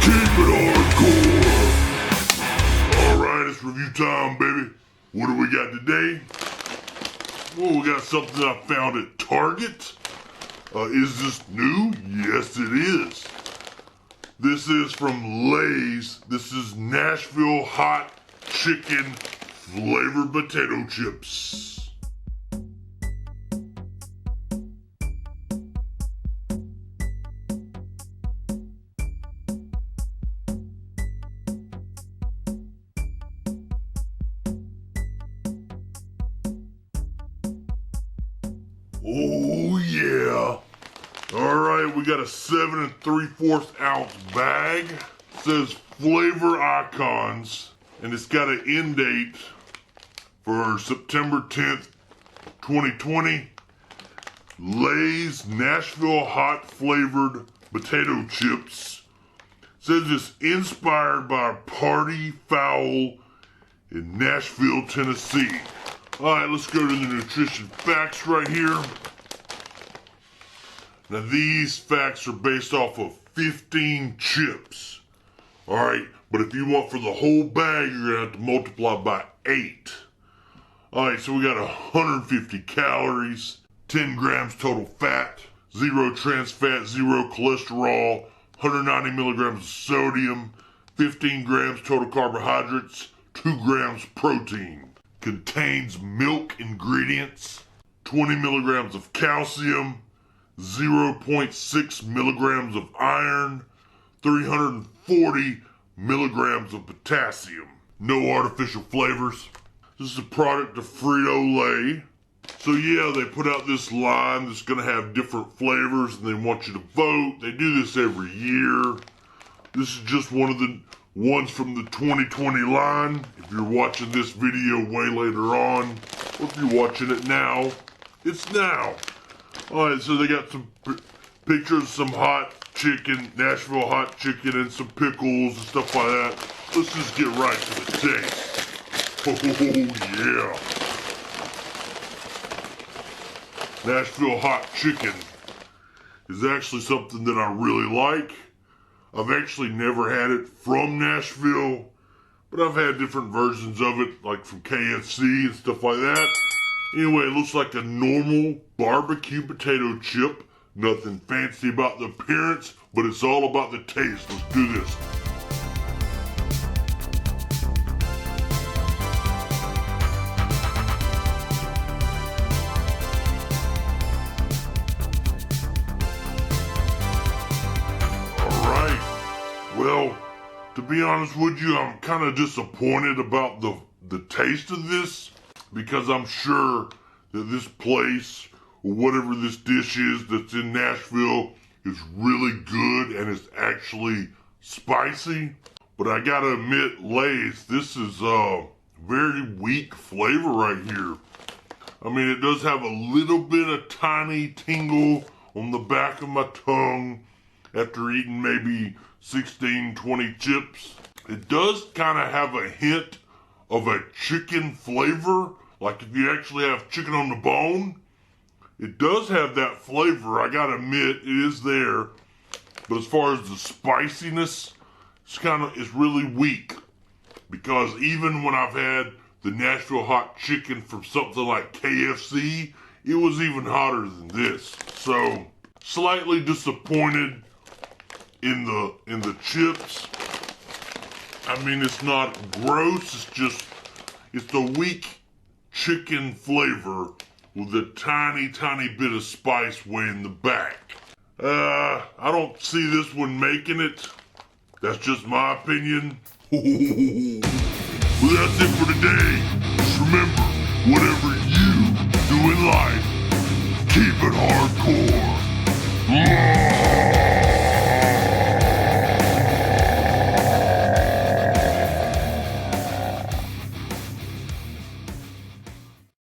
Keep it hardcore. Alright, it's review time, baby. What do we got today? Well, we got something I found at Target. Is this new? Yes, it is. This is from Lay's. This is Nashville Hot Chicken flavored potato chips. Oh yeah. Alright, we got a 7 3/4 ounce bag. It says flavor icons, and it's got an end date for September 10th, 2020. Lay's Nashville Hot flavored potato chips. It says it's inspired by a party fowl in Nashville, Tennessee. Alright, let's go to the nutrition facts right here. Now these facts are based off of 15 chips. Alright, but if you want for the whole bag, you're going to have to multiply by 8. Alright, so we got 150 calories, 10 grams total fat, 0 trans fat, 0 cholesterol, 190 milligrams of sodium, 15 grams total carbohydrates, 2 grams protein. Contains milk ingredients, 20 milligrams of calcium, 0.6 milligrams of iron, 340 milligrams of potassium. No artificial flavors. This is a product of Frito-Lay. So yeah, they put out this line that's going to have different flavors and they want you to vote. They do this every year. This is just one of the ones from the 2020 line. If you're watching this video way later on, or if you're watching it now, it's now. Alright, so they got some pictures of some hot chicken, Nashville hot chicken, and some pickles and stuff like that. Let's just get right to the taste. Oh yeah. Nashville hot chicken is actually something that I really like. I've actually never had it from Nashville, but I've had different versions of it, like from KFC and stuff like that. Anyway, it looks like a normal barbecue potato chip. Nothing fancy about the appearance, but it's all about the taste. Let's do this. Well, to be honest with you, I'm kind of disappointed about the taste of this, because I'm sure that this place, or whatever this dish is that's in Nashville, is really good and it's actually spicy. But I gotta admit, Lay's, this is a very weak flavor right here. I mean, it does have a little bit of tiny tingle on the back of my tongue after eating maybe 16, 20 chips. It does kind of have a hint of a chicken flavor, like if you actually have chicken on the bone. It does have that flavor, I gotta admit, it is there. But as far as the spiciness, it's really weak. Because even when I've had the Nashville hot chicken from something like KFC, it was even hotter than this. So, slightly disappointed in the chips. I mean, it's not gross, it's a weak chicken flavor with a tiny bit of spice way in the back. I don't see this one making it. That's just my opinion. Well, that's it for today. Just remember, whatever you do in life, keep it hardcore.